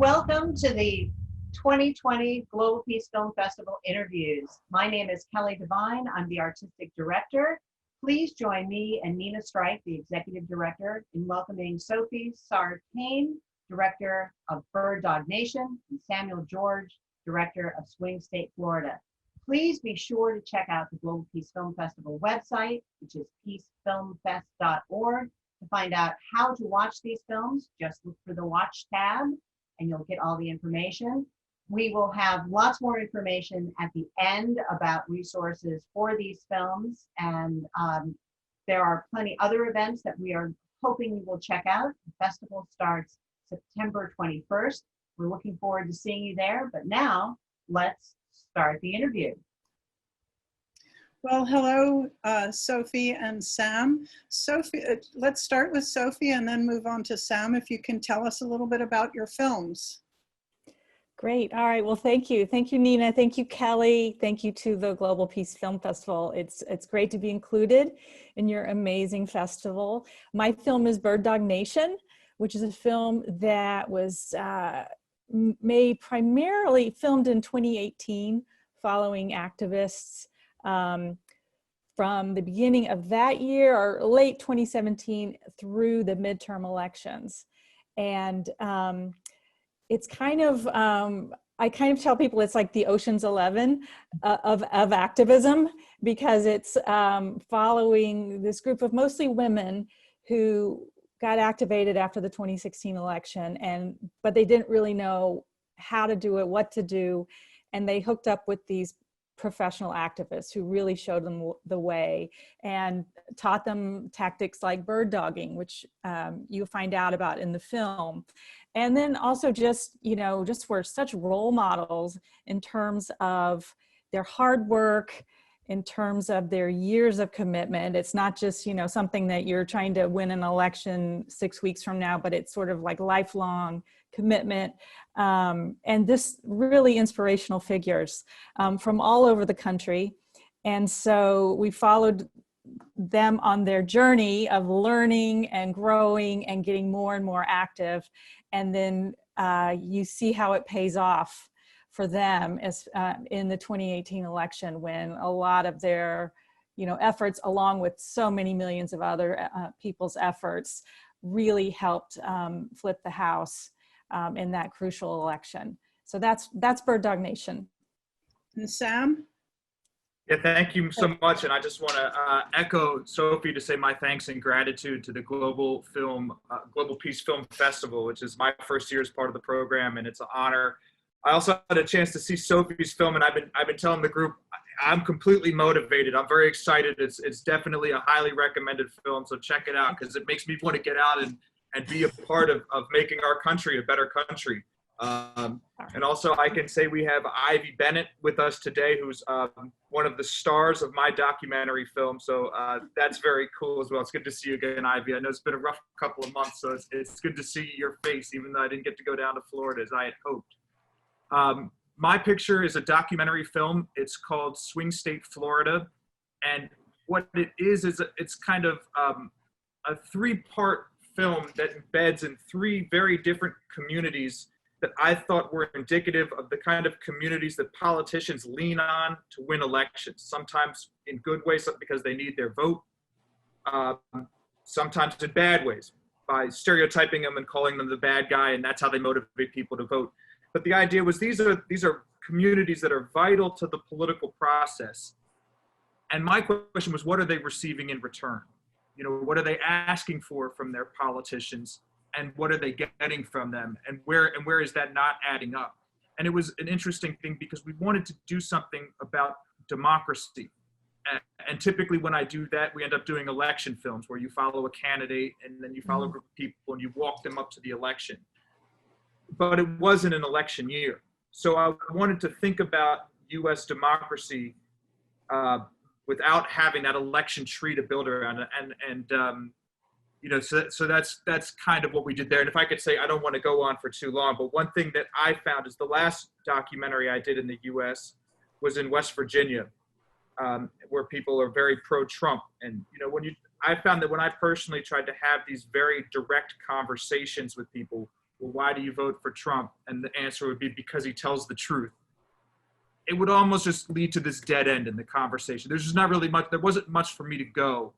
Welcome to the 2020 Global Peace Film Festival interviews. My name is Kelly Devine. I'm the artistic director. Please join me and Nina Strike, the executive director, in welcoming Sophie Sartain, director of Birddog Nation, and Samuel George, director of Swing State, Florida. Please be sure to check out the Global Peace Film Festival website, which is peacefilmfest.org, to find out how to watch these films. Just look for the Watch tab, and you'll get all the information. We will have lots more information at the end about resources for these films, and there are plenty other events that we are hoping you will check out. The festival starts September 21st. We're looking forward to seeing you there, but now let's start the interview. Well, hello, Sophie and Sam. Sophie, let's start with Sophie and then move on to Sam. If you can tell us a little bit about your films. Great. All right. Well, thank you. Thank you, Nina. Thank you, Kelly. Thank you to the Global Peace Film Festival. It's great to be included in your amazing festival. My film is Birddog Nation, which is a film that was made primarily filmed in 2018 following activists from the beginning of that year or late 2017 through the midterm elections. And it's kind of, I kind of tell people it's like the Ocean's 11 of activism, because it's following this group of mostly women who got activated after the 2016 election, but they didn't really know how to do it, what to do, and they hooked up with these professional activists who really showed them the way and taught them tactics like bird dogging, which you find out about in the film. And then also just were such role models in terms of their hard work, in terms of their years of commitment. It's not just, something that you're trying to win an election 6 weeks from now, but it's sort of like lifelong commitment. And this really inspirational figures from all over the country. And so we followed them on their journey of learning and growing and getting more and more active. And then you see how it pays off for them as in the 2018 election, when a lot of their efforts, along with so many millions of other people's efforts, really helped flip the House in that crucial election. So that's Birddog Nation. And Sam? Yeah, thank you so much. And I just want to echo Sophie to say my thanks and gratitude to the Global Peace Film Festival, which is my first year as part of the program, and it's an honor. I also had a chance to see Sophie's film, and I've been telling the group I'm completely motivated. I'm very excited. It's definitely a highly recommended film, so check it out, because it makes me want to get out and be a part of making our country a better country. And also I can say we have Ivy Bennett with us today, who's one of the stars of my documentary film. So that's very cool as well. It's good to see you again, Ivy. I know it's been a rough couple of months, so it's good to see your face, even though I didn't get to go down to Florida as I had hoped. My picture is a documentary film. It's called Swing State, Florida. And what it is it's kind of a three-part film that embeds in three very different communities that I thought were indicative of the kind of communities that politicians lean on to win elections, sometimes in good ways because they need their vote, sometimes in bad ways by stereotyping them and calling them the bad guy, and that's how they motivate people to vote. But the idea was these are communities that are vital to the political process. And my question was, what are they receiving in return? What are they asking for from their politicians, and what are they getting from them, and where is that not adding up? And it was an interesting thing because we wanted to do something about democracy. And typically when I do that, we end up doing election films where you follow a candidate and then you follow a group of people and you walk them up to the election. But it wasn't an election year. So I wanted to think about US democracy without having that election tree to build around. So that's kind of what we did there. And if I could say, I don't want to go on for too long, but one thing that I found is the last documentary I did in the US was in West Virginia, where people are very pro-Trump. And, I found that when I personally tried to have these very direct conversations with people, well, why do you vote for Trump? And the answer would be because he tells the truth. It would almost just lead to this dead end in the conversation. There's just not really much, there wasn't much for me to go.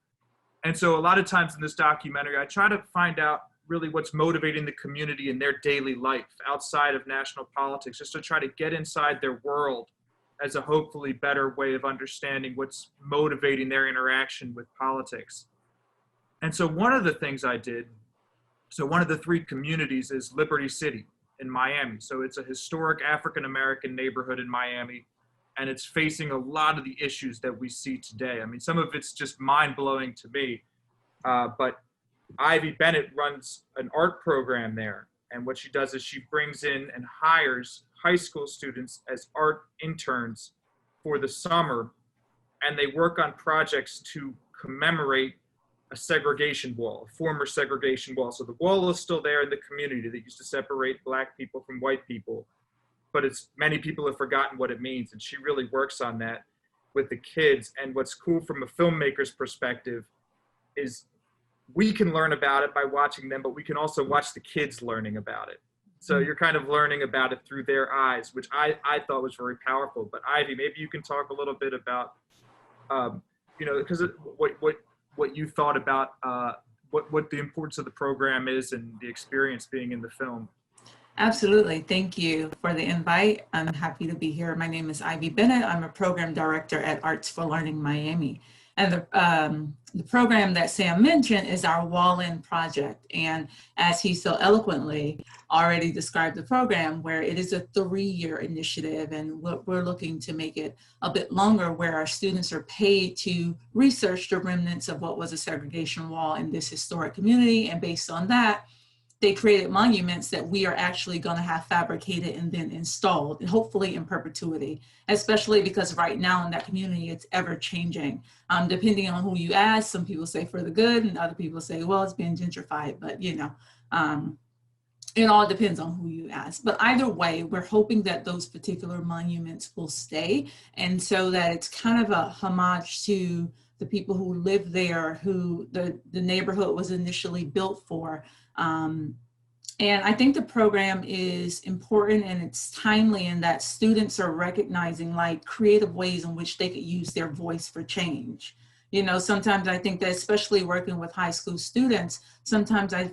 And so a lot of times in this documentary, I try to find out really what's motivating the community in their daily life outside of national politics, just to try to get inside their world as a hopefully better way of understanding what's motivating their interaction with politics. And so one of the things I did, so one of the 3 communities is Liberty City in Miami. So it's a historic African-American neighborhood in Miami, and it's facing a lot of the issues that we see today. I mean, some of it's just mind-blowing to me, but Ivy Bennett runs an art program there. And what she does is she brings in and hires high school students as art interns for the summer, and they work on projects to commemorate a segregation wall, a former segregation wall. So the wall is still there in the community that used to separate Black people from white people, but many people have forgotten what it means, and she really works on that with the kids. And what's cool from a filmmaker's perspective is we can learn about it by watching them, but we can also watch the kids learning about it. So you're kind of learning about it through their eyes, which I thought was very powerful. But Ivy, maybe you can talk a little bit about, because what you thought about what the importance of the program is and the experience being in the film. Absolutely. Thank you for the invite. I'm happy to be here. My name is Ivy Bennett. I'm a program director at Arts for Learning Miami. And the program that Sam mentioned is our Wall-In project. And as he so eloquently already described the program, where it is a 3-year initiative, and we're looking to make it a bit longer, where our students are paid to research the remnants of what was a segregation wall in this historic community. And based on that, they created monuments that we are actually going to have fabricated and then installed, and hopefully in perpetuity, especially because right now in that community, it's ever changing. Depending on who you ask, some people say for the good, and other people say, well, it's being gentrified, but it all depends on who you ask. But either way, we're hoping that those particular monuments will stay, and so that it's kind of a homage to the people who live there, who the neighborhood was initially built for. And I think the program is important and it's timely in that students are recognizing like creative ways in which they could use their voice for change. Sometimes I think that, especially working with high school students, sometimes I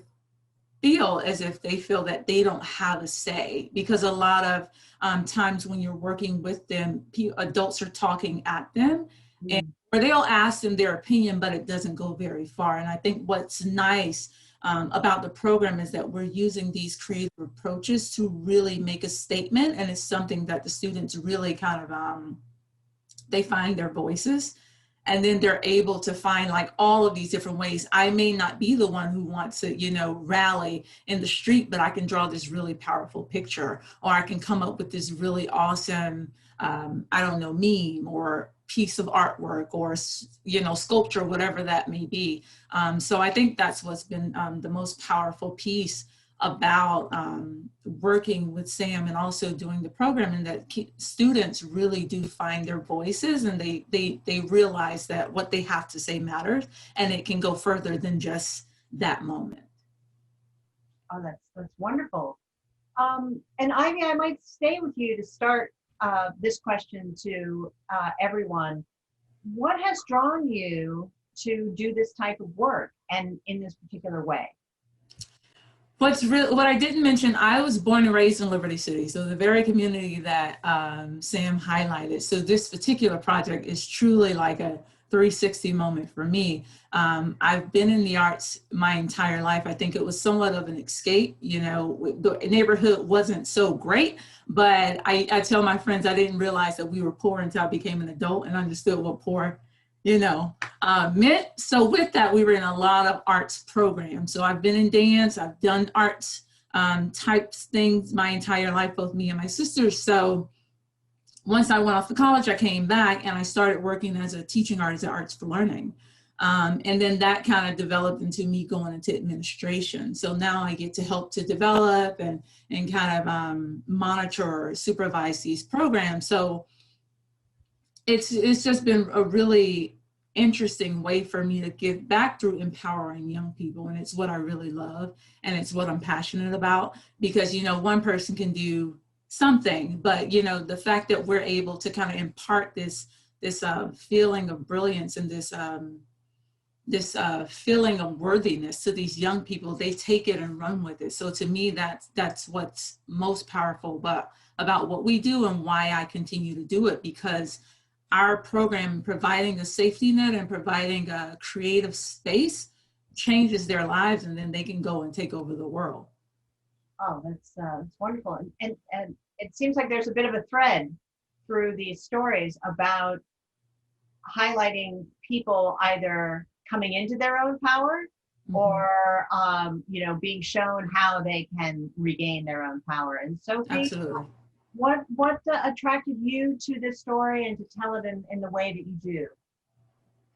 feel as if they feel that they don't have a say, because a lot of times when you're working with them, adults are talking at them, and or they'll ask them their opinion, but it doesn't go very far. And I think what's nice about the program is that we're using these creative approaches to really make a statement, and it's something that the students really kind of, they find their voices, and then they're able to find like all of these different ways. I may not be the one who wants to, rally in the street, but I can draw this really powerful picture, or I can come up with this really awesome, meme or piece of artwork or, sculpture, whatever that may be. So I think that's what's been the most powerful piece about working with Sam and also doing the program, and that students really do find their voices, and they realize that what they have to say matters, and it can go further than just that moment. Oh, that's wonderful. And Ivy, I might stay with you to start this question to everyone. What has drawn you to do this type of work and in this particular way? What I didn't mention, I was born and raised in Liberty City, so the very community that Sam highlighted. So this particular project is truly like a 360 moment for me. I've been in the arts my entire life. I think it was somewhat of an escape. The neighborhood wasn't so great, but I tell my friends I didn't realize that we were poor until I became an adult and understood what poor meant. So with that, we were in a lot of arts programs. So I've been in dance, I've done arts types things my entire life, both me and my sisters. So once I went off to college, I came back and I started working as a teaching artist at Arts for Learning. And then that kind of developed into me going into administration. So now I get to help to develop and kind of monitor or supervise these programs. So it's just been a really interesting way for me to give back through empowering young people. And it's what I really love. And it's what I'm passionate about, because, you know, one person can do something, but, you know, the fact that we're able to kind of impart this feeling of brilliance and this feeling of worthiness to these young people, they take it and run with it. So to me, that's what's most powerful about what we do and why I continue to do it, because our program, providing a safety net and providing a creative space, changes their lives, and then they can go and take over the world. Oh, that's wonderful. And it seems like there's a bit of a thread through these stories about highlighting people either coming into their own power or, you know, being shown how they can regain their own power. And Sophie, Absolutely. what attracted you to this story and to tell it in the way that you do?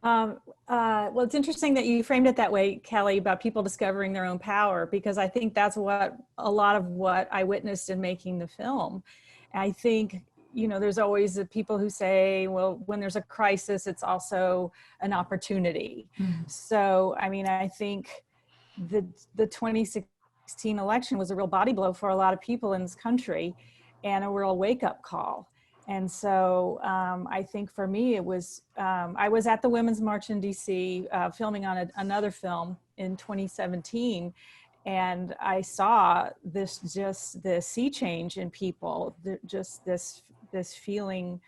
Well, it's interesting that you framed it that way, Kelly, about people discovering their own power, because I think that's what a lot of what I witnessed in making the film. I think, you know, there's always the people who say, well, when there's a crisis, it's also an opportunity. So, I mean, I think the 2016 election was a real body blow for a lot of people in this country and a real wake-up call. And so I think for me, it was, I was at the Women's March in DC filming on another film in 2017. And I saw the sea change in people, just this feeling.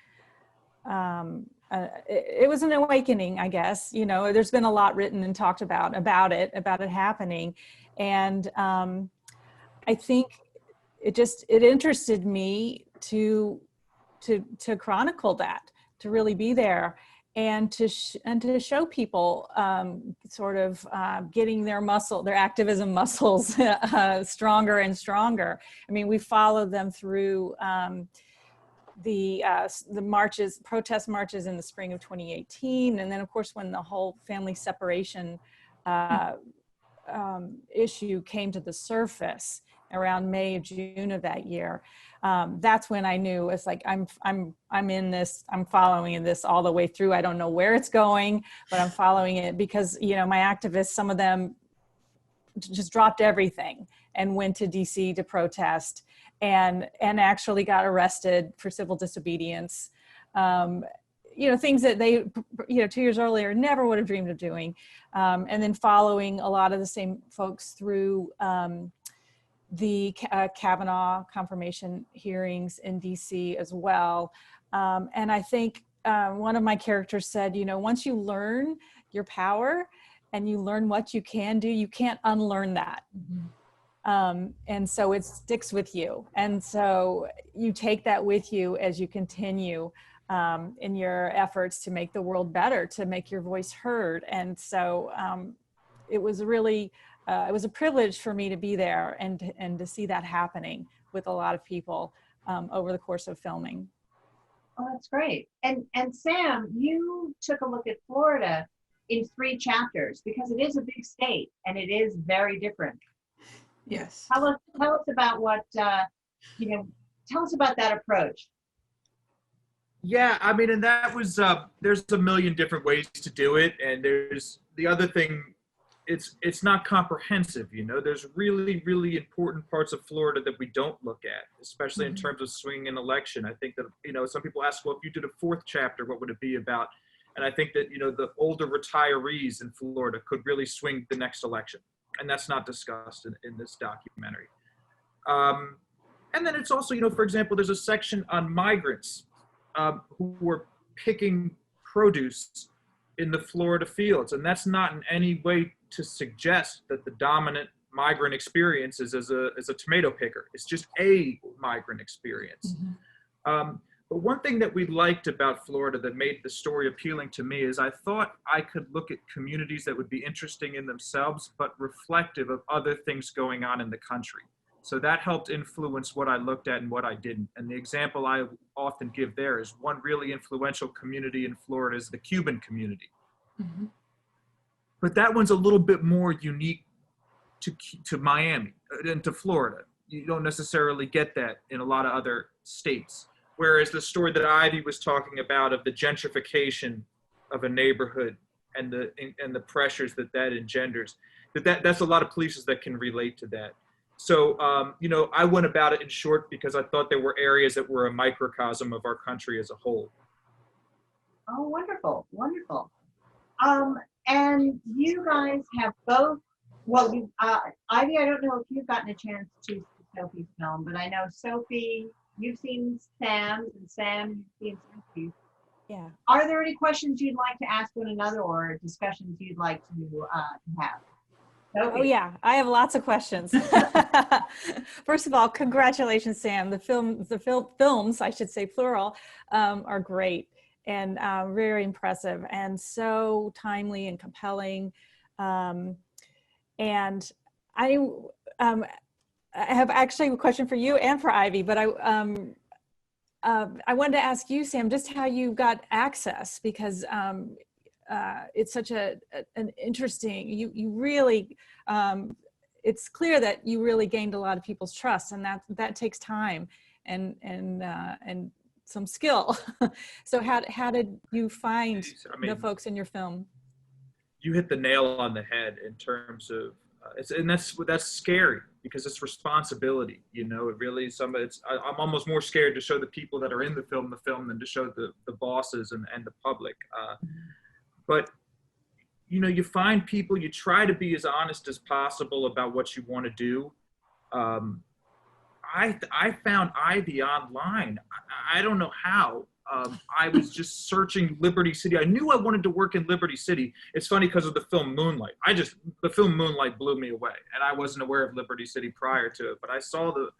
It was an awakening, I guess. You know, there's been a lot written and talked about it happening. And I think it interested me to chronicle that, to really be there, and to show people sort of getting their activism muscles stronger and stronger. I mean, we followed them through the protest marches in the spring of 2018, and then of course when the whole family separation issue came to the surface around May or June of that year. That's when I knew it's like, I'm in this, I'm following this all the way through. I don't know where it's going, but I'm following it because, you know, my activists, some of them just dropped everything and went to DC to protest and actually got arrested for civil disobedience. You know, things that they, you know, 2 years earlier never would have dreamed of doing. And then following a lot of the same folks through the Kavanaugh confirmation hearings in DC as well. And I think one of my characters said, you know, once you learn your power and you learn what you can do, you can't unlearn that. And so it sticks with you. And so you take that with you as you continue in your efforts to make the world better, to make your voice heard. And so it was really, it was a privilege for me to be there and to see that happening with a lot of people over the course of filming. Oh, that's great. And Sam, you took a look at Florida in 3 chapters because it is a big state and it is very different. Yes. Tell us about what, you know, tell us about that approach. Yeah, I mean, and that was, there's a million different ways to do it. And there's the other thing, it's not comprehensive, you know, there's really, really important parts of Florida that we don't look at, especially in terms of swinging an election. I think that, you know, some people ask, well, if you did a 4th chapter, what would it be about? And I think that, you know, the older retirees in Florida could really swing the next election. And that's not discussed in this documentary. And then it's also, you know, for example, there's a section on migrants who were picking produce in the Florida fields. And that's not in any way to suggest that the dominant migrant experience is as a tomato picker. It's just a migrant experience. But one thing that we liked about Florida that made the story appealing to me is I thought I could look at communities that would be interesting in themselves, but reflective of other things going on in the country. So that helped influence what I looked at and what I didn't. And the example I often give there is one really influential community in Florida is the Cuban community. But that one's a little bit more unique to Miami and to Florida. You don't necessarily get that in a lot of other states. Whereas the story that Ivy was talking about of the gentrification of a neighborhood and the pressures that engenders. That's a lot of polices that can relate to that. So, you know, I went about it in short because I thought there were areas that were a microcosm of our country as a whole. Oh, wonderful, wonderful. And you guys have both, well, Ivy, I don't know if you've gotten a chance to see Sophie's film, but I know Sophie, you've seen Sam's, and Sam, you've seen Sophie's. Yeah. Are there any questions you'd like to ask one another or discussions you'd like to have? Oh yeah, I have lots of questions. First of all, congratulations, Sam. The films, I should say plural, are great and very impressive and so timely and compelling. And I have actually a question for you and for Ivy, but I wanted to ask you, Sam, just how you got access, because it's such an interesting, you really, it's clear that you really gained a lot of people's trust, and that takes time and some skill. So how did you find the folks in your film? You hit the nail on the head in terms of, and that's scary because it's responsibility. You know, it really I'm almost more scared to show the people that are in the film than to show the bosses and the public. But, you know, you find people, you try to be as honest as possible about what you want to do. I found Ivy online. I don't know how. I was just searching Liberty City. I knew I wanted to work in Liberty City. It's funny because of the film Moonlight. The film Moonlight blew me away, and I wasn't aware of Liberty City prior to it. But I saw the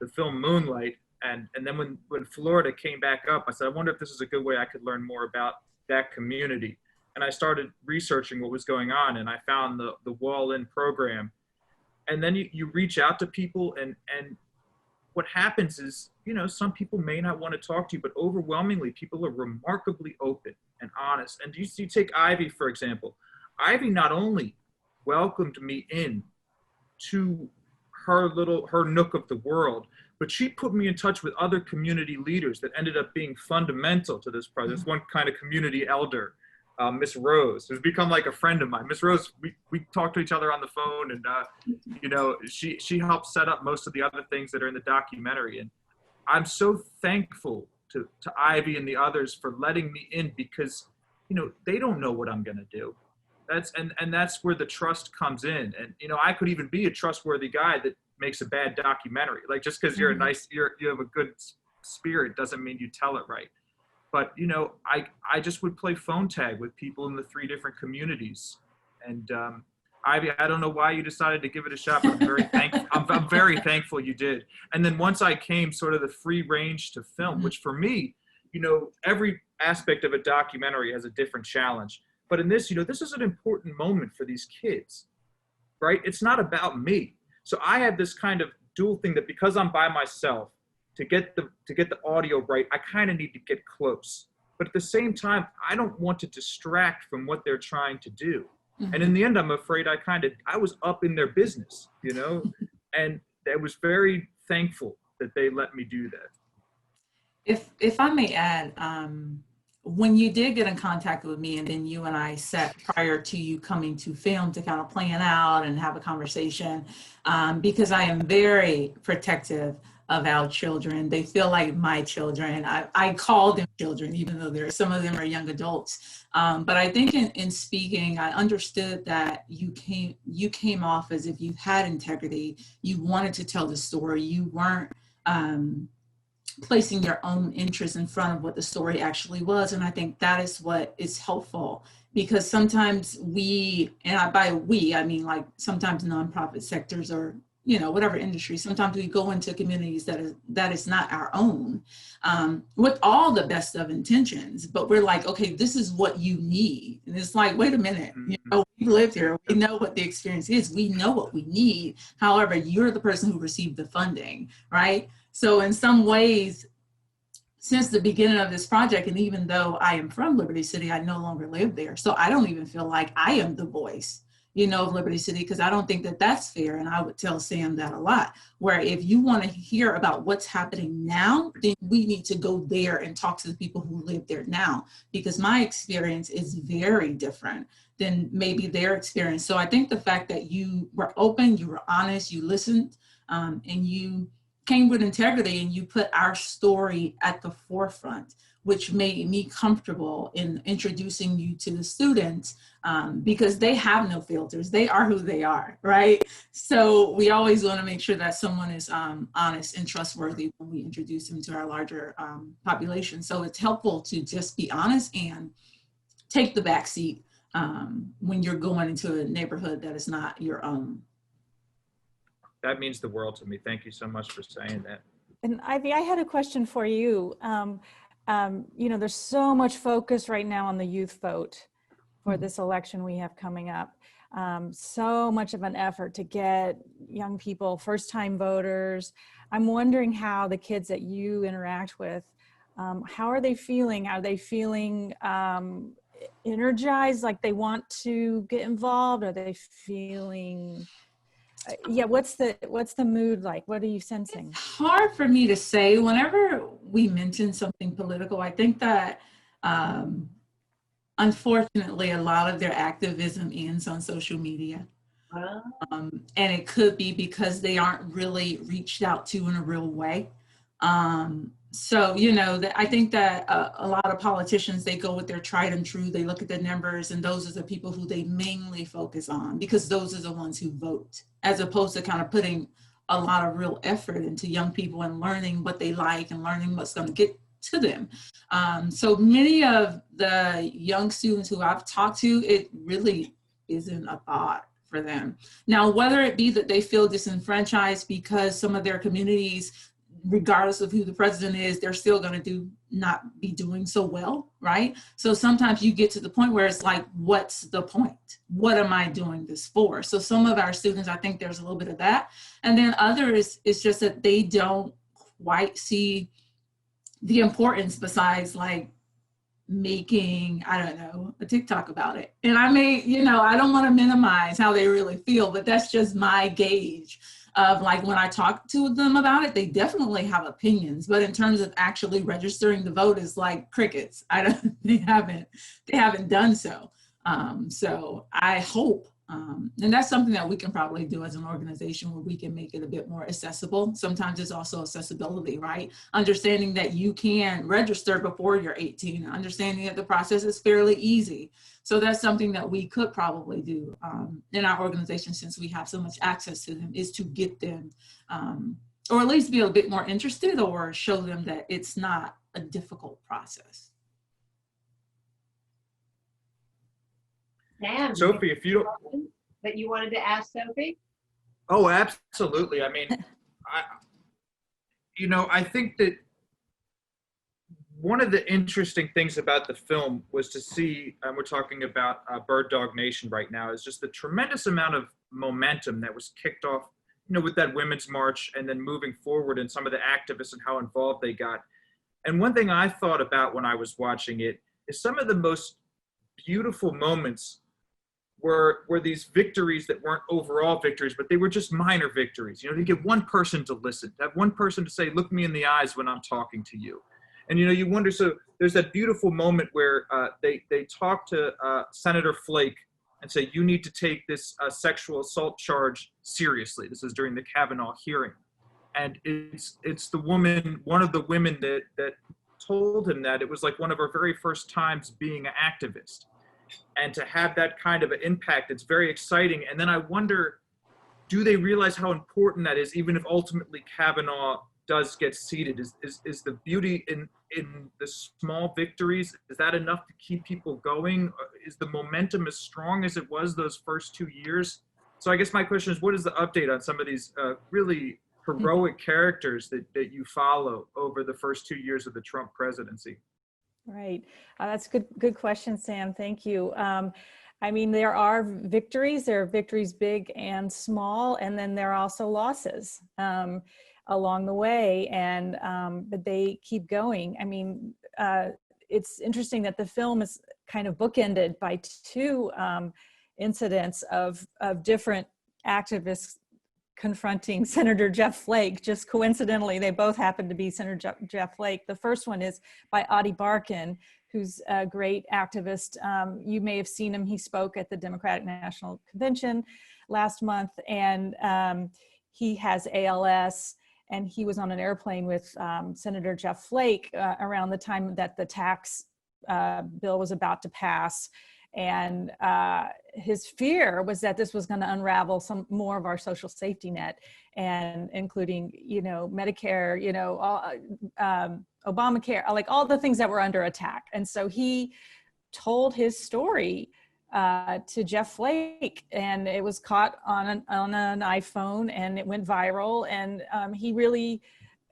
film Moonlight, and then when Florida came back up, I said, I wonder if this is a good way I could learn more about that community. And I started researching what was going on, and I found the Wall-In program. And then you reach out to people, and what happens is, you know, some people may not want to talk to you, but overwhelmingly people are remarkably open and honest. And you take Ivy, for example. Ivy not only welcomed me in to her nook of the world, but she put me in touch with other community leaders that ended up being fundamental to this project. There's one kind of community elder, Miss Rose, who's become like a friend of mine. Miss Rose, we talk to each other on the phone, and you know, she helped set up most of the other things that are in the documentary. And I'm so thankful to Ivy and the others for letting me in, because, you know, they don't know what I'm gonna do. That's where the trust comes in. And, you know, I could even be a trustworthy guy that makes a bad documentary. Like, just because you're you have a good spirit doesn't mean you tell it right. But, you know, I just would play phone tag with people in the 3 different communities. And Ivy, I don't know why you decided to give it a shot, but I'm very thankful. I'm very thankful you did. And then once I came sort of the free range to film, which for me, you know, every aspect of a documentary has a different challenge. But in this, you know, this is an important moment for these kids, right? It's not about me. So I have this kind of dual thing that, because I'm by myself, to get the audio right, I kind of need to get close. But at the same time, I don't want to distract from what they're trying to do. Mm-hmm. And in the end, I'm afraid I was up in their business, you know, and I was very thankful that they let me do that. If I may add, when you did get in contact with me, and then you and I sat prior to you coming to film to kind of plan out and have a conversation, because I am very protective of our children. They feel like my children. I call them children, even though some of them are young adults. But I think in speaking, I understood that you came off as if you had integrity. You wanted to tell the story. You weren't placing your own interests in front of what the story actually was. And I think that is what is helpful, because sometimes by we, I mean, like, sometimes nonprofit sectors, or, you know, whatever industry, sometimes we go into communities that is not our own, with all the best of intentions, but we're like, okay, this is what you need. And it's like, wait a minute, you know, we lived here, we know what the experience is, we know what we need. However, you're the person who received the funding, right? So in some ways, since the beginning of this project, and even though I am from Liberty City, I no longer live there. So I don't even feel like I am the voice. of Liberty City, because I don't think that that's fair. And I would tell Sam that a lot, where if you want to hear about what's happening now, then we need to go there and talk to the people who live there now, because my experience is very different than maybe their experience. So I think the fact that you were open, you were honest, you listened, and you came with integrity, and you put our story at the forefront, which made me comfortable in introducing you to the students, because they have no filters. They are who they are, right? So we always want to make sure that someone is honest and trustworthy when we introduce them to our larger population. So it's helpful to just be honest and take the back seat when you're going into a neighborhood that is not your own. That means the world to me. Thank you so much for saying that. And Ivy, I had a question for you. There's so much focus right now on the youth vote for this election we have coming up. So much of an effort to get young people, first-time voters. I'm wondering how the kids that you interact with, how are they feeling? Are they feeling energized, like they want to get involved? Are they feeling, what's the mood like? What are you sensing? It's hard for me to say. Whenever we mention something political, I think that unfortunately a lot of their activism ends on social media. And it could be because they aren't really reached out to in a real way. So, I think that a lot of politicians, they go with their tried and true. They look at the numbers, and those are the people who they mainly focus on, because those are the ones who vote, as opposed to kind of putting a lot of real effort into young people and learning what they like and learning what's going to get to them. So many of the young students who I've talked to, it really isn't a thought for them. Now, whether it be that they feel disenfranchised because some of their communities, regardless of who the president is, they're still going to not be doing so well, right? So sometimes you get to the point where it's like, what's the point? What am I doing this for? So some of our students, I think there's a little bit of that. And then others, it's just that they don't quite see the importance, besides like making, I don't know, a TikTok about it. And I may, I don't want to minimize how they really feel, but that's just my gauge of like, when I talk to them about it, they definitely have opinions, but in terms of actually registering the vote is like crickets. They haven't done so. So I hope, and that's something that we can probably do as an organization, where we can make it a bit more accessible. Sometimes it's also accessibility, right? Understanding that you can register before you're 18, understanding that the process is fairly easy. So that's something that we could probably do in our organization, since we have so much access to them, is to get them, or at least be a bit more interested, or show them that it's not a difficult process. Sam, Sophie, if you don't, that you wanted to ask Sophie? oh, absolutely. I mean, I think that one of the interesting things about the film was to see, and we're talking about Birddog Nation right now, is just the tremendous amount of momentum that was kicked off, with that Women's March, and then moving forward, and some of the activists and how involved they got. And one thing I thought about when I was watching it is some of the most beautiful moments were these victories that weren't overall victories, but they were just minor victories. To get one person to listen, to have one person to say, look me in the eyes when I'm talking to you. And, you wonder, so there's that beautiful moment where they talk to Senator Flake and say, you need to take this sexual assault charge seriously. This is during the Kavanaugh hearing. And it's the woman, one of the women that told him that it was like one of her very first times being an activist. And to have that kind of an impact, it's very exciting. And then I wonder, do they realize how important that is, even if ultimately Kavanaugh does get seated? Is the beauty in the small victories, is that enough to keep people going? Is the momentum as strong as it was those first 2 years? So I guess my question is, what is the update on some of these really heroic characters that you follow over the first 2 years of the Trump presidency? Right. That's good question, Sam. Thank you. I mean, there are victories. There are victories big and small, and then there are also losses along the way, and but they keep going. I mean, it's interesting that the film is kind of bookended by two incidents of different activists confronting Senator Jeff Flake. Just coincidentally, they both happen to be Senator Jeff Flake. The first one is by Adi Barkan, who's a great activist. You may have seen him. He spoke at the Democratic National Convention last month, and he has ALS, and he was on an airplane with Senator Jeff Flake around the time that the tax bill was about to pass. And his fear was that this was going to unravel some more of our social safety net, and including, Medicare, Obamacare, like all the things that were under attack. And so he told his story to Jeff Flake, and it was caught on an iPhone, and it went viral. And he really,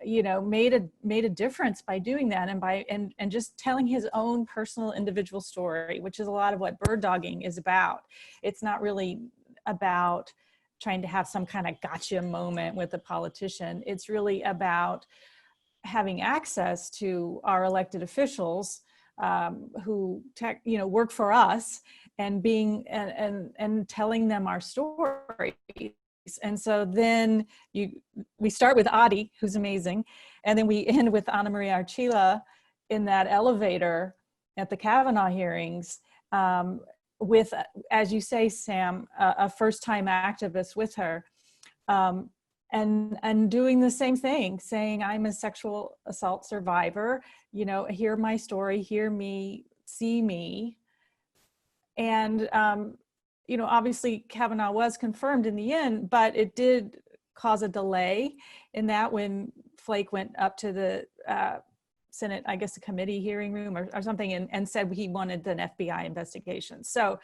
made a difference by doing that, and just telling his own personal individual story, which is a lot of what Birddogging is about. It's not really about trying to have some kind of gotcha moment with a politician. It's really about having access to our elected officials who work for us, and being and telling them our story. And so then we start with Adi, who's amazing, and then we end with Ana Maria Archila in that elevator at the Kavanaugh hearings, with, as you say, Sam, a first-time activist with her, and doing the same thing, saying, I'm a sexual assault survivor, hear my story, hear me, see me. And obviously Kavanaugh was confirmed in the end, but it did cause a delay in that when Flake went up to the Senate, I guess the committee hearing room or something, and said he wanted an FBI investigation. So,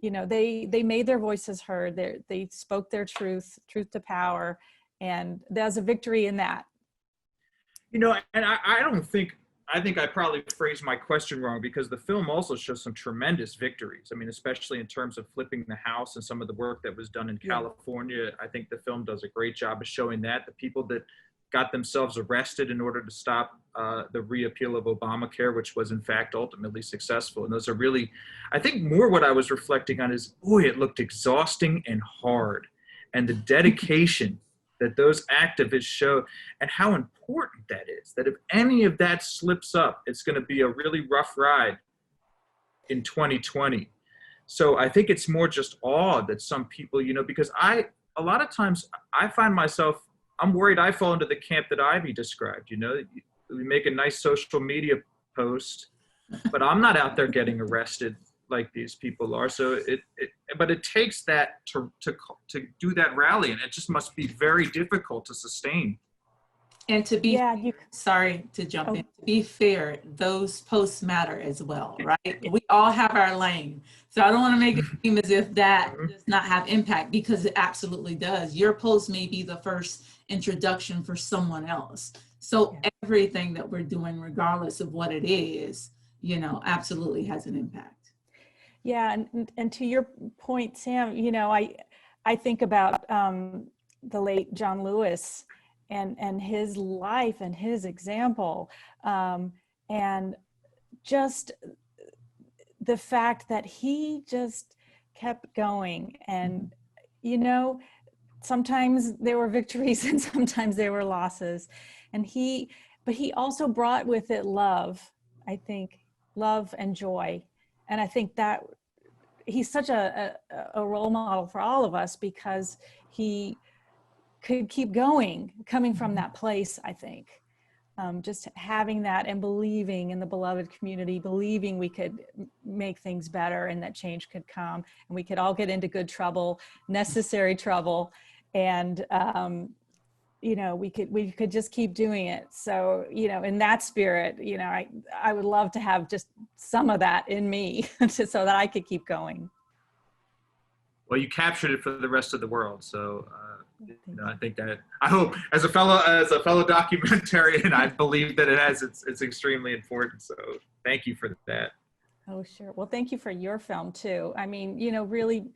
they made their voices heard. They spoke their truth to power, and there's a victory in that. And I think I probably phrased my question wrong, because the film also shows some tremendous victories. I mean, especially in terms of flipping the House and some of the work that was done in California. I think the film does a great job of showing that. The people that got themselves arrested in order to stop the reappeal of Obamacare, which was in fact ultimately successful. And those are really, I think more what I was reflecting on is, boy, it looked exhausting and hard. And the dedication that those activists show, and how important that is, that if any of that slips up, it's going to be a really rough ride in 2020. So I think it's more just awe that some people, because a lot of times I find myself, I'm worried I fall into the camp that Ivy described. We make a nice social media post, but I'm not out there getting arrested like these people are. So but it takes that to do that rally, and it just must be very difficult to sustain. And to be, sorry to jump in, to be fair, those posts matter as well, right? We all have our lane. So I don't want to make it seem as if that does not have impact, because it absolutely does. Your post may be the first introduction for someone else. So everything that we're doing, regardless of what it is, absolutely has an impact. Yeah, and to your point, Sam, I think about the late John Lewis and his life and his example, and just the fact that he just kept going. And sometimes there were victories and sometimes there were losses, but he also brought with it love, I think, love and joy. And I think that he's such a role model for all of us, because he could keep going, coming from that place, I think. Just having that and believing in the beloved community, believing we could make things better and that change could come, and we could all get into good trouble, necessary trouble, and we could just keep doing it. So, in that spirit, I would love to have just some of that in me so that I could keep going. Well, you captured it for the rest of the world. So, I think that, I hope, as a fellow documentarian, I believe that it's extremely important. So thank you for that. Oh, sure. Well, thank you for your film too. I mean, really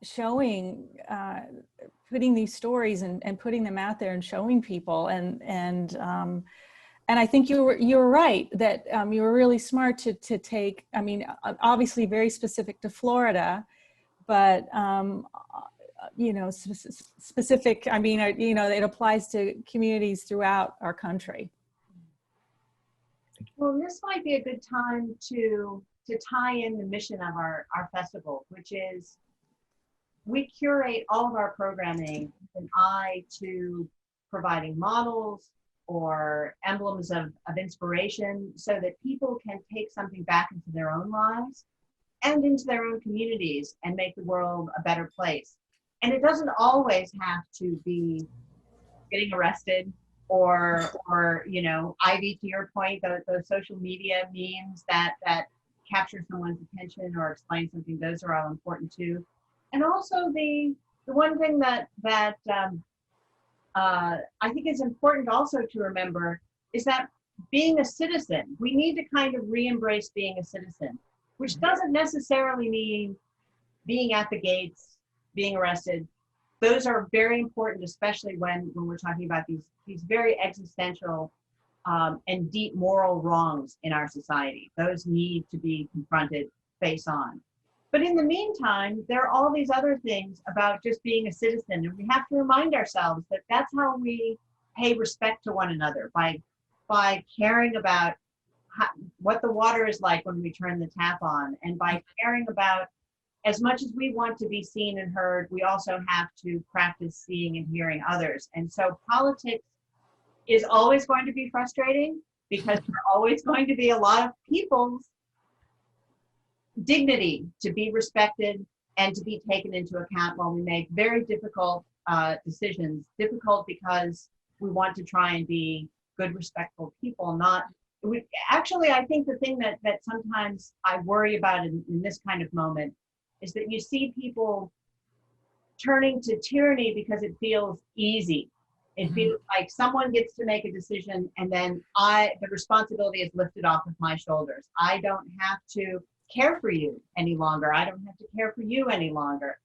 showing, putting these stories and putting them out there and showing people, and I think you were right that you were really smart to take, I mean, obviously very specific to Florida, but you know, specific, I mean, you know, it applies to communities throughout our country. Well, this might be a good time to tie in the mission of our festival, which is we curate all of our programming with an eye to providing models or emblems of inspiration so that people can take something back into their own lives and into their own communities and make the world a better place. And it doesn't always have to be getting arrested or you know, Ivy, to your point, those social media memes that capture someone's attention or explain something, those are all important too. And also the one thing that I think is important also to remember is that being a citizen, we need to kind of re-embrace being a citizen, which doesn't necessarily mean being at the gates, being arrested. Those are very important, especially when we're talking about these very existential and deep moral wrongs in our society. Those need to be confronted face on. But in the meantime, there are all these other things about just being a citizen, and we have to remind ourselves that that's how we pay respect to one another, by caring about what the water is like when we turn the tap on, and by caring about, as much as we want to be seen and heard, we also have to practice seeing and hearing others. And so politics is always going to be frustrating because there are always going to be a lot of people's dignity to be respected and to be taken into account while we make very difficult decisions. Difficult because we want to try and be good, respectful people. Actually, I think the thing that sometimes I worry about in this kind of moment is that you see people turning to tyranny because it feels easy. It feels like someone gets to make a decision and then the responsibility is lifted off of my shoulders. I don't have to care for you any longer. I don't have to care for you any longer.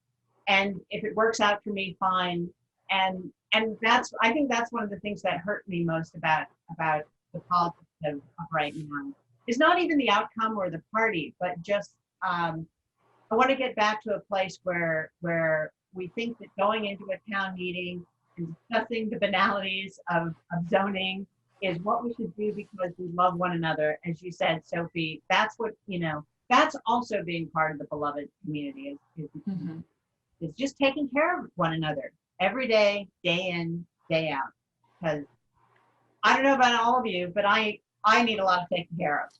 And if it works out for me, fine. And I think that's one of the things that hurt me most about the politics of right now, is not even the outcome or the party, but just I want to get back to a place where we think that going into a town meeting and discussing the banalities of zoning is what we should do because we love one another. As you said, Sophie, that's what, you know, that's also being part of the beloved community is just taking care of one another every day, day in, day out. Because I don't know about all of you, but I need a lot of taking care of.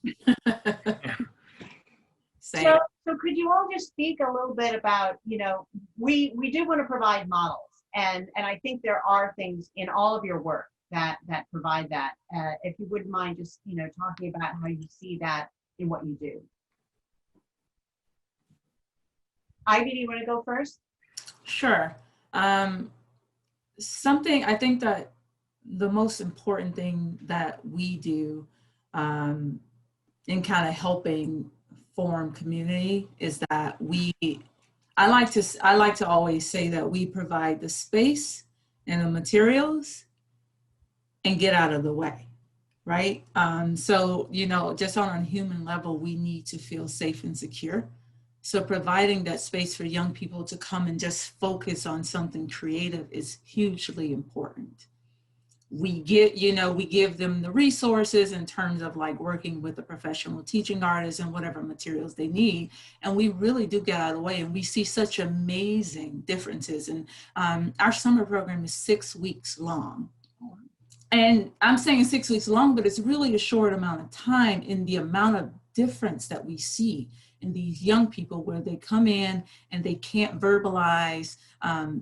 So could you all just speak a little bit about, you know, we do want to provide models, and I think there are things in all of your work that provide that. If you wouldn't mind just, you know, talking about how you see that in what you do. Ivy, do you want to go first? Sure. Something I think that the most important thing that we do in kind of helping form community is that I like to always say that we provide the space and the materials and get out of the way, right? So, you know, just on a human level, we need to feel safe and secure. So providing that space for young people to come and just focus on something creative is hugely important. We give them the resources in terms of like working with a professional teaching artist and whatever materials they need. And we really do get out of the way, and we see such amazing differences. And our summer program is 6 weeks long. And I'm saying 6 weeks long, but it's really a short amount of time in the amount of difference that we see in these young people, where they come in and they can't verbalize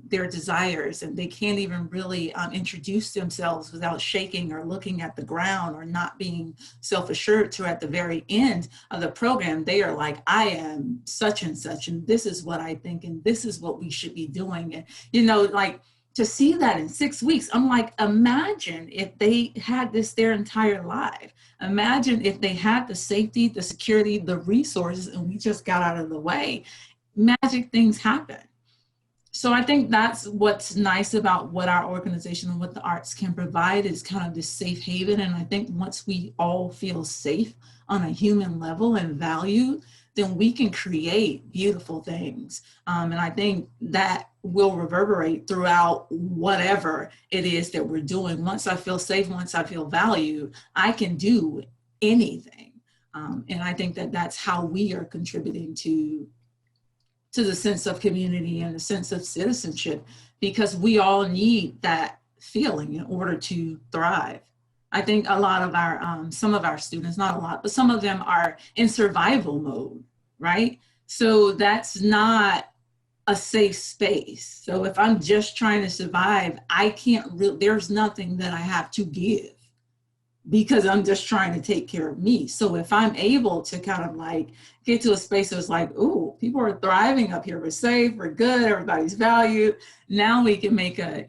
their desires, and they can't even really introduce themselves without shaking or looking at the ground or not being self-assured, to at the very end of the program, they are like, I am such and such, and this is what I think, and this is what we should be doing. And, you know, like, to see that in 6 weeks, I'm like, imagine if they had this their entire life. Imagine if they had the safety, the security, the resources, and we just got out of the way. Magic things happen. So I think that's what's nice about what our organization and what the arts can provide, is kind of this safe haven. And I think once we all feel safe on a human level and valued, then we can create beautiful things. And I think that will reverberate throughout whatever it is that we're doing. Once I feel safe, once I feel valued, I can do anything. And I think that that's how we are contributing to the sense of community and the sense of citizenship, because we all need that feeling in order to thrive. I think a lot of our, some of our students, not a lot, but some of them are in survival mode, right? So that's not a safe space. So if I'm just trying to survive, I can't really, there's nothing that I have to give because I'm just trying to take care of me. So if I'm able to kind of like get to a space that's like, ooh, people are thriving up here, we're safe, we're good, everybody's valued, now we can make a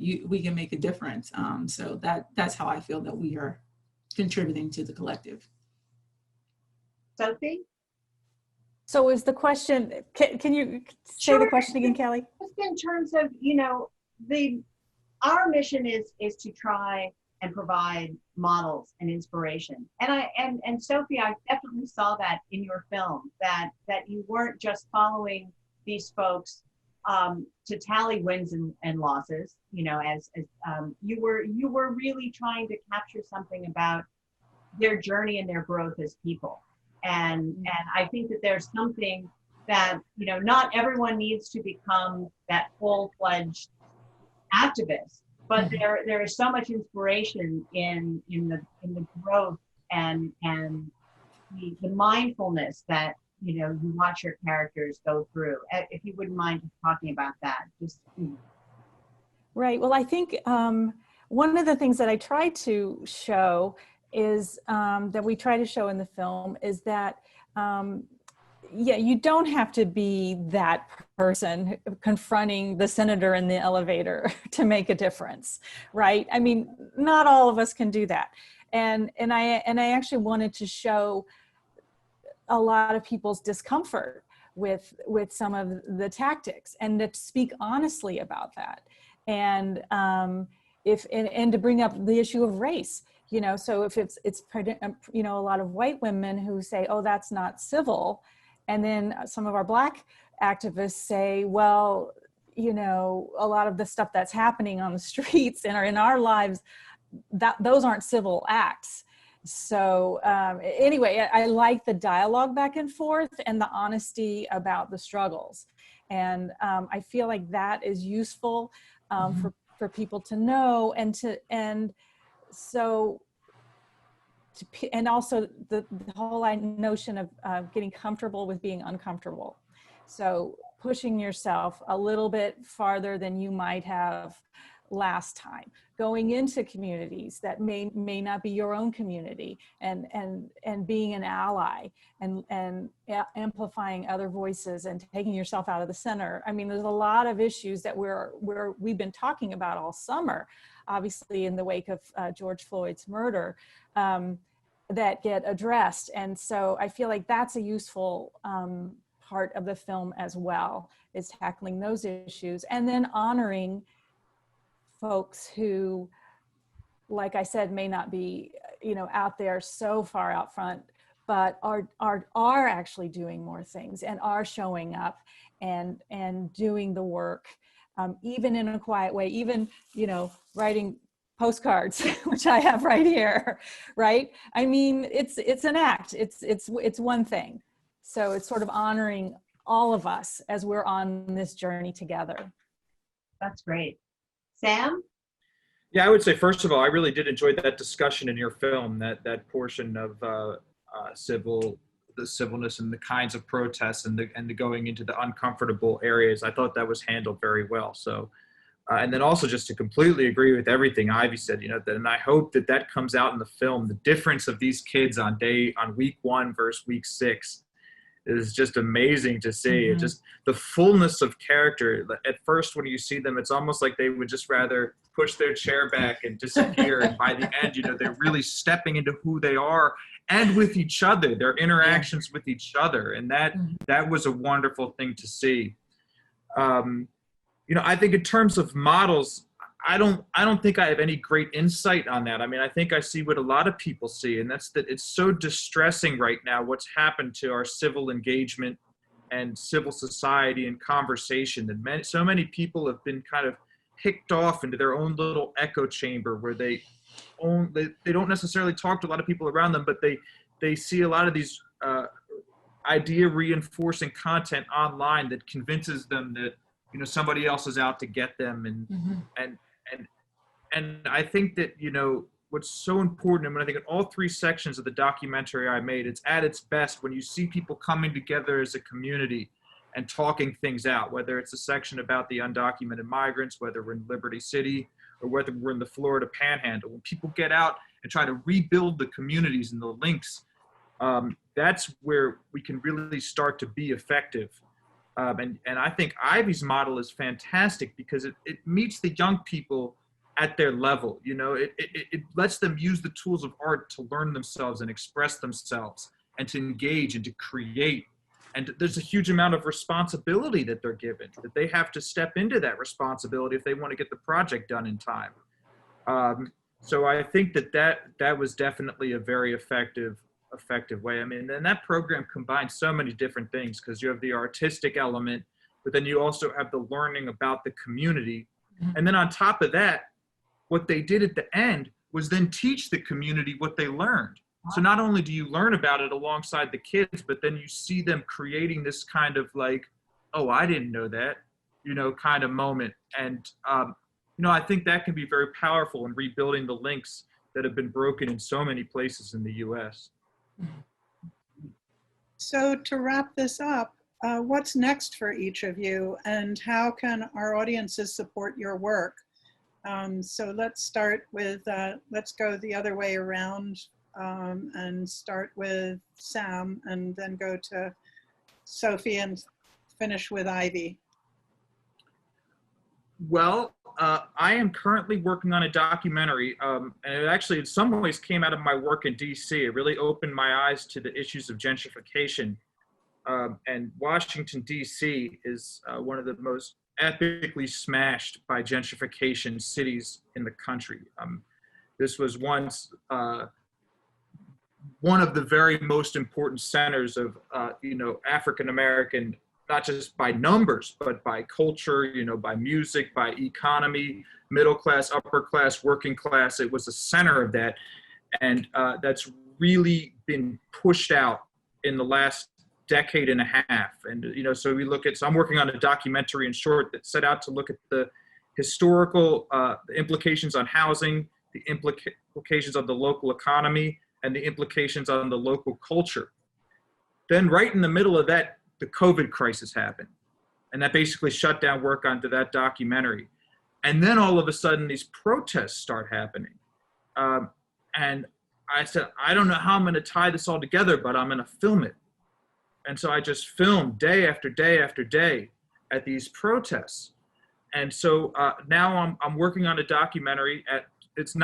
difference. So that's how I feel that we are contributing to the collective. Sophie? So is the question, can you say Sure. the question again, Kelly? Just in terms of, our mission is to try and provide models and inspiration. And Sophie, I definitely saw that in your film, that you weren't just following these folks to tally wins and losses, as you were really trying to capture something about their journey and their growth as people. And I think that there's something that, not everyone needs to become that full-fledged activist, but there is so much inspiration in the growth and the mindfulness that you watch your characters go through. If you wouldn't mind just talking about that, just. Right. Well, I think one of the things that I try to show is that we try to show in the film is that you don't have to be that person confronting the senator in the elevator to make a difference, right? I mean, not all of us can do that. And I actually wanted to show a lot of people's discomfort with some of the tactics and to speak honestly about that. And and to bring up the issue of race. So if it's a lot of white women who say, oh, that's not civil. And then some of our Black activists say, well, a lot of the stuff that's happening on the streets and are in our lives, those aren't civil acts. So anyway, I like the dialogue back and forth and the honesty about the struggles. And I feel like that is useful for people to know and also the whole notion of getting comfortable with being uncomfortable. So pushing yourself a little bit farther than you might have last time, going into communities that may not be your own community, and being an ally and amplifying other voices and taking yourself out of the center. I mean, there's a lot of issues that we've been talking about all summer, obviously in the wake of George Floyd's murder, that get addressed. And so I feel like that's a useful part of the film as well, is tackling those issues and then honoring folks who, like I said, may not be, out there so far out front, but are actually doing more things and are showing up and doing the work, even in a quiet way, even, writing postcards, which I have right here, right? I mean, it's an act, it's one thing. So it's sort of honoring all of us as we're on this journey together. That's great. Sam? Yeah, I would say, first of all, I really did enjoy that discussion in your film, that portion of the civilness and the kinds of protests and the going into the uncomfortable areas. I thought that was handled very well. So, and then also just to completely agree with everything Ivy said, and I hope that comes out in the film. The difference of these kids on week 1 versus week 6 is just amazing to see. It just the fullness of character. At first, when you see them, it's almost like they would just rather push their chair back and disappear. And by the end, they're really stepping into who they are and with each other, their interactions with each other. And that was a wonderful thing to see. I think in terms of models, I don't think I have any great insight on that. I mean, I think I see what a lot of people see, and that's that it's so distressing right now what's happened to our civil engagement and civil society and conversation. And so many people have been kind of picked off into their own little echo chamber where they don't necessarily talk to a lot of people around them, but they see a lot of these idea reinforcing content online that convinces them that, you know, somebody else is out to get them. And I think that, you know, what's so important, and I think in all three sections of the documentary I made, it's at its best when you see people coming together as a community and talking things out, whether it's a section about the undocumented migrants, whether we're in Liberty City, or whether we're in the Florida Panhandle. When people get out and try to rebuild the communities and the links, that's where we can really start to be effective. And I think Ivy's model is fantastic because it meets the young people at their level. You know, it lets them use the tools of art to learn themselves and express themselves and to engage and to create. And there's a huge amount of responsibility that they're given, that they have to step into that responsibility if they want to get the project done in time. So I think that was definitely a very effective way. I mean, and that program combines so many different things because you have the artistic element, but then you also have the learning about the community. And then on top of that, what they did at the end was then teach the community what they learned. So not only do you learn about it alongside the kids, but then you see them creating this kind of like, oh, I didn't know that, you know, kind of moment. And, you know, I think that can be very powerful in rebuilding the links that have been broken in so many places in the US. So to wrap this up, what's next for each of you and how can our audiences support your work? So let's start with, let's go the other way around and start with Sam and then go to Sophie and finish with Ivy. Well, I am currently working on a documentary, and it actually in some ways came out of my work in DC. It really opened my eyes to the issues of gentrification. And Washington, DC is one of the most epically smashed by gentrification cities in the country. This was once one of the very most important centers of, you know, African-American, not just by numbers, but by culture, you know, by music, by economy, middle class, upper class, working class. It was a center of that. And that's really been pushed out in the last decade and a half. And, you know, so I'm working on a documentary in short that set out to look at the historical the implications on housing, the implications on the local economy, and the implications on the local culture. Then right in the middle of that, the COVID crisis happened. And that basically shut down work onto that documentary. And then all of a sudden these protests start happening. And I said, I don't know how I'm gonna tie this all together, but I'm gonna film it. And so I just filmed day after day after day at these protests. And so now I'm working on a documentary it's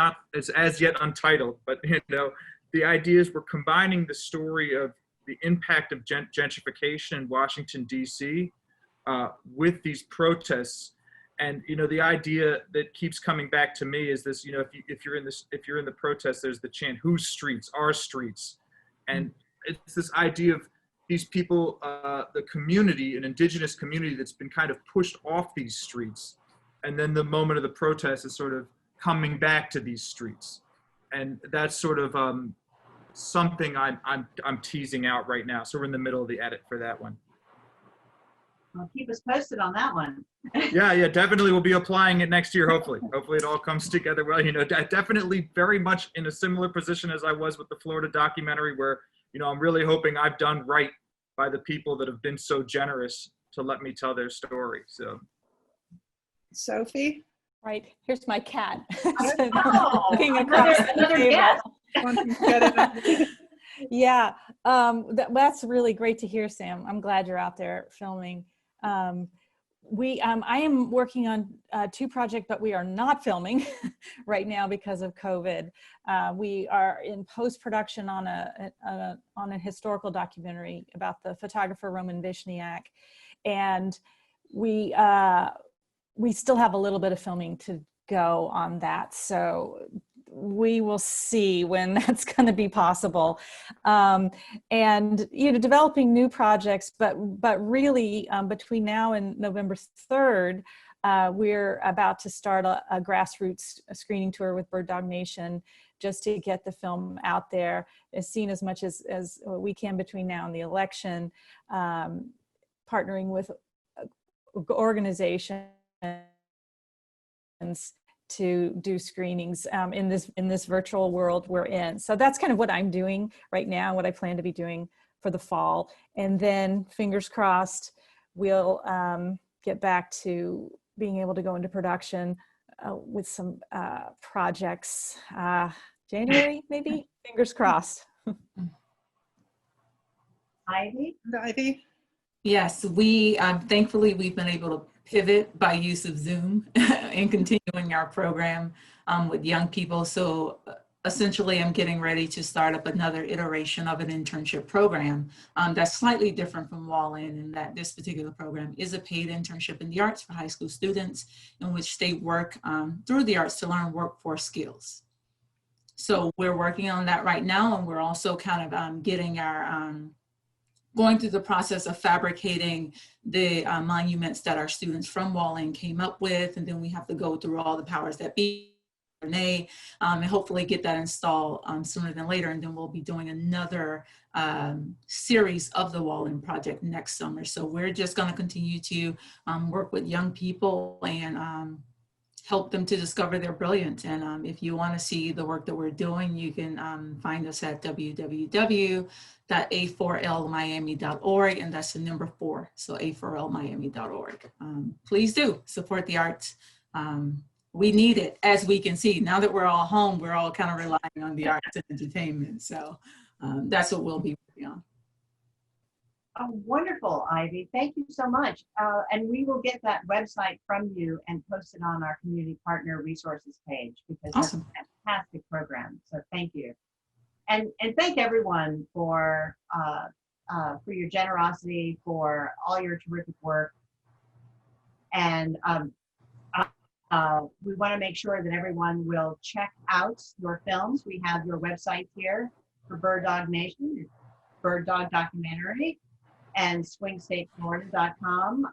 as yet untitled, but you know, the idea is we're combining the story of the impact of gentrification in Washington, DC with these protests. And, you know, the idea that keeps coming back to me is this, you know, if you're in the protest, there's the chant, whose streets, our streets. And it's this idea of these people, the community, an indigenous community that's been kind of pushed off these streets. And then the moment of the protest is sort of coming back to these streets. And that's sort of something I'm teasing out right now. So we're in the middle of the edit for that one. Well, keep us posted on that one. Yeah, definitely. We'll be applying it next year, hopefully. Hopefully it all comes together well. You know, definitely very much in a similar position as I was with the Florida documentary where, you know, I'm really hoping I've done right by the people that have been so generous to let me tell their story. So. Sophie? Right, here's my cat. Oh, Looking across another the guest. Yeah, that's really great to hear, Sam. I'm glad you're out there filming. I am working on two projects, but we are not filming right now because of COVID. We are in post-production on a historical documentary about the photographer Roman Vishniak, and we still have a little bit of filming go on that. So we will see when that's going to be possible. And, you know, developing new projects, but really between now and November 3rd, we're about to start a grassroots screening tour with Birddog Nation, just to get the film out there, as seen as much as we can between now and the election, partnering with organizations to do screenings in this virtual world we're in. So that's kind of what I'm doing right now, what I plan to be doing for the fall. And then fingers crossed, we'll get back to being able to go into production with some projects. January, maybe? Fingers crossed. Ivy? Ivy? Yes, we thankfully we've been able to pivot by use of Zoom and continuing our program with young people. So essentially, I'm getting ready to start up another iteration of an internship program that's slightly different from Wall-In, in that this particular program is a paid internship in the arts for high school students, in which they work through the arts to learn workforce skills. So we're working on that right now, and we're also kind of getting our going through the process of fabricating the monuments that our students from Wall-In came up with, and then we have to go through all the powers that be, and hopefully get that installed sooner than later. And then we'll be doing another series of the Wall-In project next summer. So we're just going to continue to work with young people and help them to discover their brilliance. And if you want to see the work that we're doing, you can find us at www.a4lmiami.org, and that's the number 4, so a4lmiami.org. Please do support the arts. We need it, as we can see. Now that we're all home, we're all kind of relying on the arts and entertainment. So that's what we'll be working on. Oh, wonderful, Ivy. Thank you so much. And we will get that website from you and post it on our community partner resources page, because Awesome. That's a fantastic program. So thank you. And thank everyone for your generosity, for all your terrific work. And we want to make sure that everyone will check out your films. We have your website here for Birddog Nation, Birddog Documentary, and swingstateflorida.com.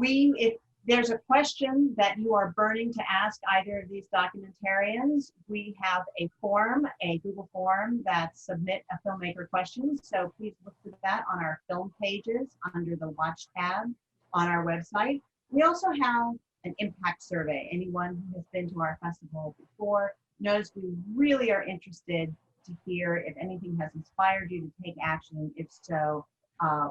If there's a question that you are burning to ask either of these documentarians, we have a form, a Google form that submit a filmmaker question. So please look for that on our film pages under the Watch tab on our website. We also have an impact survey. Anyone who has been to our festival before knows we really are interested to hear if anything has inspired you to take action, if so,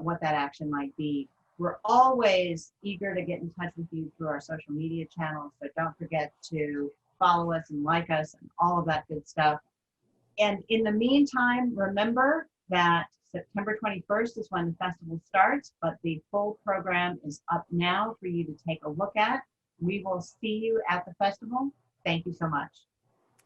what that action might be. We're always eager to get in touch with you through our social media channels, so don't forget to follow us and like us and all of that good stuff. And in the meantime, remember that September 21st is when the festival starts, but the full program is up now for you to take a look at. We will see you at the festival. Thank you so much.